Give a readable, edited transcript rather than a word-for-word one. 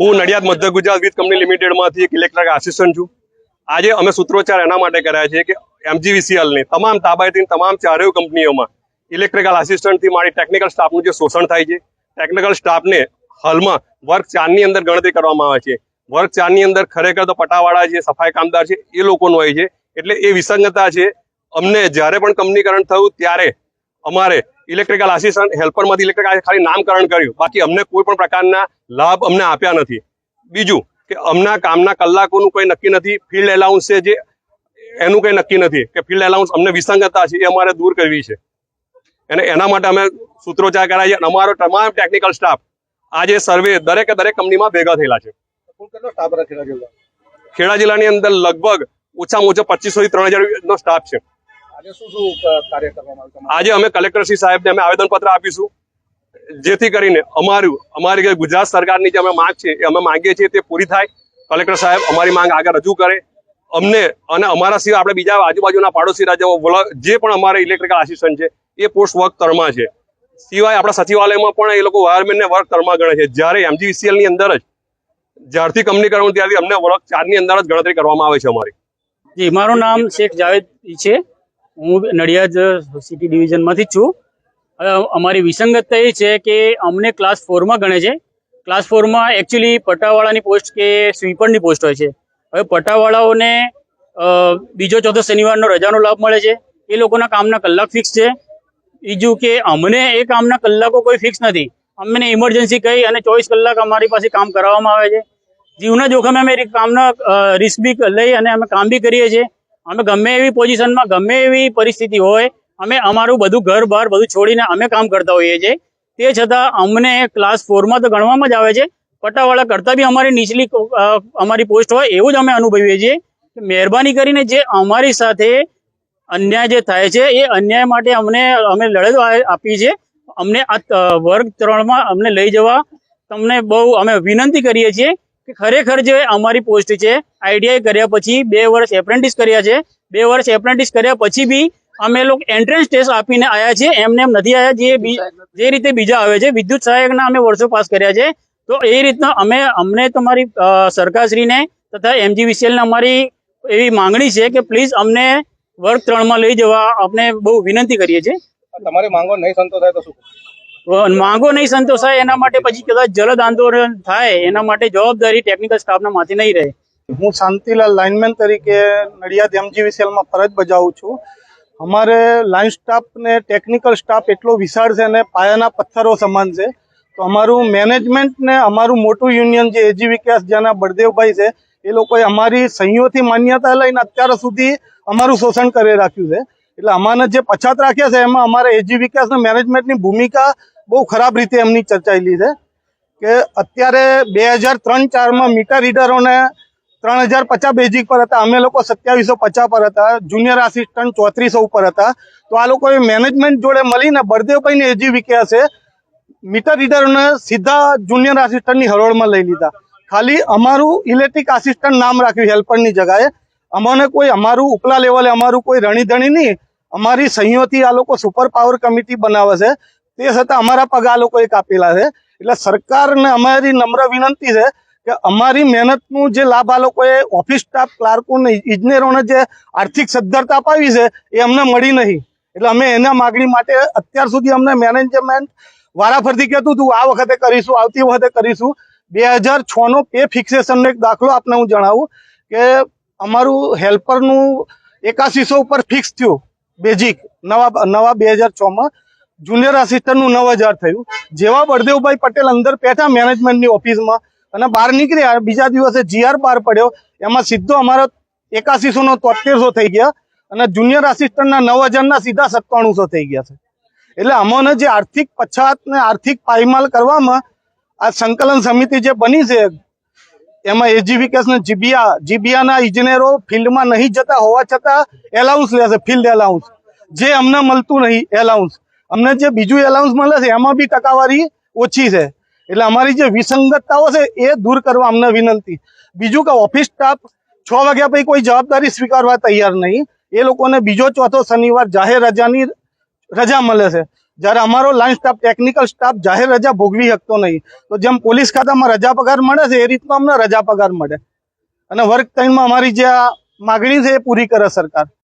હું નડિયાદ મધ્ય ગુજરાત વીજ કંપની લિમિટેડમાંથી એક ઇલેક્ટ્રિકલ આસિસ્ટન્ટ છું. આજે અમે સૂત્રોચ્ચાર એના માટે કર્યા છે કે એમજીવીસીએલની તમામ તાબાયતી તમામ ચારેય કંપનીઓમાં ઇલેક્ટ્રિકલ આસિસ્ટન્ટથી મારી ટેકનિકલ સ્ટાફનું જે શોષણ થાય છે, ટેકનિકલ સ્ટાફને હાલમાં વર્ગ 4 ની અંદર ગણતરી કરવામાં આવે છે. વર્ગ 4 ની અંદર ખરેખર તો પટાવાળા છે, સફાઈ કામદાર છે, એ લોકોનું હોય છે. એટલે એ વિસંગતતા છે. અમને જ્યારે પણ કંપનીકરણ થયું ત્યારે અમારે ઇલેક્ટ્રિકલ આસિસ્ટન્ટ હેલ્પરમાંથી ઇલેક્ટ્રિકલ ખાલી નામકરણ કર્યું, બાકી અમને કોઈ પણ પ્રકારના લાભ અમને આપ્યા નથી. બીજું કે અમના કામના કલાકોનું કોઈ નક્કી નથી. ફિલ્ડ એલાઉન્સ છે જે એનું કંઈ નક્કી નથી કે ફિલ્ડ એલાઉન્સ અમને વિસંગતતા છે એ અમારે દૂર કરવી છે. અને એના માટે અમે સૂત્રોચ્ચાર કર્યા છે. અમારો તમામ ટેકનિકલ સ્ટાફ આજે સર્વે દરેકે દરેક કંપનીમાં ભેગા થયેલા છે. ખેડા જિલ્લાની અંદર લગભગ ઓછામાં ઓછા 2500 થી 3000 નો સ્ટાફ છે. આજે અમે કલેક્ટર શ્રી સાહેબને અમે આવેદનપત્ર આપીશું, જેથી કરીને અમારી ગુજરાત સરકારની જે અમે માંગ છે એ અમે માંગીએ છીએ તે પૂરી થાય. કલેક્ટર સાહેબ અમારી માંગ આગળ રજૂ કરે અમને, અને અમારા સિવાય આપણે બીજા આજુબાજુના પાડોશી રાજ્યો જે પણ અમારે ઇલેક્ટ્રિકલ આસિસ્ટન્ટ છે એ પોસ્ટ વર્ક તરમાં છે. સિવાય આપણા સચિવાલયમાં પણ એ લોકો વાયરમેનને વર્ક તરમાં ગણે છે. જ્યારે એમજીવીસીએલ ની અંદર જ જ્યારથી કંપની કરવાનું ત્યારથી અમને વર્ગ 4 ની અંદર જ ગણતરી કરવામાં આવે છે અમારી. જી, મારું નામ શેખ જાવેદ છે. હું નડિયાદ સિટી ડિવિઝનમાંથી જ છું. અમારી વિસંગતતા એ છે કે અમને ક્લાસ 4 માં ગણે છે. ક્લાસ 4 માં એકચ્યુઅલી પટાવાળાની પોસ્ટ કે સ્વીપરની પોસ્ટ હોય છે. હવે પટાવાળાઓને બીજો ચોથો શનિવારનો રજાનો લાભ મળે છે. એ લોકોના કામના કલાક ફિક્સ છે. બીજું કે અમને એ કામના કલાકો કોઈ ફિક્સ નથી. અમને ઇમરજન્સી કહી અને 24 કલાક અમારી પાસે કામ કરાવવામાં આવે છે. જીવના જોખમે અમે કામના રિસ્ક બી લઈ અને અમે કામ બી કરીએ છીએ. અમે ગમે એવી પોઝિશનમાં ગમે એવી પરિસ્થિતિ હોય અમે અમારું બધું ઘર બહાર બધું છોડીને અમે કામ કરતા હોઈએ છીએ. તે છતાં અમને ક્લાસ 4 માં તો ગણવામાં જ આવે છે. પટાવાળા કરતાં બી અમારી નીચલી અમારી પોસ્ટ હોય એવું જ અમે અનુભવીએ છીએ. મહેરબાની કરીને જે અમારી સાથે અન્યાય જે થાય છે એ અન્યાય માટે અમે લડત આપી છે. અમને આ વર્ગ 3 માં અમને લઈ જવા તમને બહુ અમે વિનંતી કરીએ છીએ કે ખરેખર જે અમારી પોસ્ટ છે આઈટીઆઈ કર્યા પછી 2 વર્ષ એપ્રેન્ટિસ કર્યા છે. 2 વર્ષ એપ્રેન્ટિસ કર્યા પછી બી અમે લોકો એન્ટ્રન્સ ટેસ્ટ આપીને આવ્યા છે. એમને એમ નથી આવ્યા જે રીતે બીજા આવે છે. વિદ્યુત સહાયકના અમે વર્ષો પાસ કર્યા છે. તો એ રીતના અમને તમારી સરકારશ્રીને તથા એમજીવીસીએલને અમારી એવી માંગણી છે કે પ્લીઝ અમને વર્ગ 3 માં લઈ જવા આપણે બહુ વિનંતી કરીએ છીએ. તમારી માંગો નહીં સંતોષાય તો શું? માંગો નહીં સંતોષાય એના માટે પછી કદાચ જલદ આંદોલન થાય. એના માટે જવાબદારી ટેકનિકલ સ્ટાફના માથે નહીં રહે. હું શાંતિલાલ લાઇનમેન તરીકે નડિયાદ એમજીવીસીએલમાં ફરજ બજાવું છું. અમારે લાઇન સ્ટાફ ને ટેકનિકલ સ્ટાફ એટલો વિશાળ છે અને પાયાના પથ્થરો સમાન છે. તો અમારું મેનેજમેન્ટ ને અમારું મોટું યુનિયન જે એજી વિકાસ જેના બળદેવભાઈ છે એ લોકોએ અમારી સહીઓથી માન્યતા લઈને અત્યાર સુધી અમારું શોષણ કરી રાખ્યું છે. એટલે અમાને જે પછાત રાખ્યા છે એમાં અમારા એજી વિકાસના મેનેજમેન્ટની ભૂમિકા બહુ ખરાબ રીતે એમની ચર્ચાયેલી છે. કે અત્યારે 2003-4 મીટર રીડરોને 3050 બેઝિક પર હતા. અમે લોકો 2750 પર હતા. જુનિયર આસિસ્ટન્ટ 3400 ઉપર હતા. તો આ લોકોએ મેનેજમેન્ટ જોડે મળીને બળદેવભાઈને એજી વિકાસે મીટર રીડરોને સીધા જુનિયર આસિસ્ટન્ટની હરોળમાં લઈ લીધા. ખાલી અમારું ઇલેક્ટ્રિક આસિસ્ટન્ટ નામ રાખ્યું હેલ્પરની જગાએ. અમને કોઈ અમારું ઉપલા લેવલે અમારું કોઈ રણીધણી નહીં. અમારી સહીઓથી આ લોકો સુપર પાવર કમિટી બનાવે છે. તે છતાં અમારા પગ આ લોકોએ કાપેલા છે. એટલે સરકારને અમારી નમ્ર વિનંતી છે કે અમારી મહેનતનું જે લાભ આ લોકોએ ઓફિસ સ્ટાફ ક્લાર્કોને ઇજનેરોને જે આર્થિક સદ્ધરતા અપાવી છે એ અમને મળી નહીં. એટલે અમે એના માગણી માટે અત્યાર સુધી અમને મેનેજમેન્ટ વારાફરતી કહેતું હતું આ વખતે કરીશું, આવતી વખતે કરીશું. 2006 નો પે ફિક્સેશનનો એક દાખલો આપને હું જણાવું કે અમારું હેલ્પરનું 8100 ઉપર ફિક્સ થયું બેઝિક નવા 2006 જુનિયર આસિસ્ટન્ટનું 9000 થયું. જેવા બળદેવભાઈ પટેલ અંદર બેઠા મેનેજમેન્ટની ઓફિસમાં અને બહાર નીકળ્યા બીજા દિવસે જીઆર બહાર પડ્યો. એમાં સીધો અમારો 8100 નો 7300 થઈ ગયા અને જુનિયર આસિસ્ટન્ટના 9000 ના સીધા 9700 થઈ ગયા છે. એટલે અમને જે આર્થિક પછાત ને આર્થિક પાયમાલ કરવામાં આ સંકલન સમિતિ જે બની છે એમાં એજી વિકાસ ને જીબીયાના ઇજનેરો ફિલ્ડમાં નહીં જતા હોવા છતાં એલાઉન્સ લે છે. ફિલ્ડ એલાઉન્સ જે અમને મળતું નહીં. એલાઉન્સ અમને જે બીજું એલાઉન્સ મળે છે એમાં બી ટકાવારી ઓછી છે. એટલે અમારી જે વિસંગતતાઓ છે એ દૂર કરવા અમને વિનંતી. બીજું કે ઓફિસ સ્ટાફ 6 વાગ્યા પછી કોઈ જવાબદારી સ્વીકારવા તૈયાર નહીં. એ લોકોને બીજો ચોથો શનિવાર જાહેર રજા મળે છે. જ્યારે અમારો લાઇન સ્ટાફ ટેકનિકલ સ્ટાફ જાહેર રજા ભોગવી શકતો નહીં, તો જેમ પોલીસ ખાતામાં રજા પગાર મળે છે એ રીતનો અમને રજા પગાર મળે અને વર્ગ 3 માં અમારી જે આ માગણી છે એ પૂરી કરે સરકાર.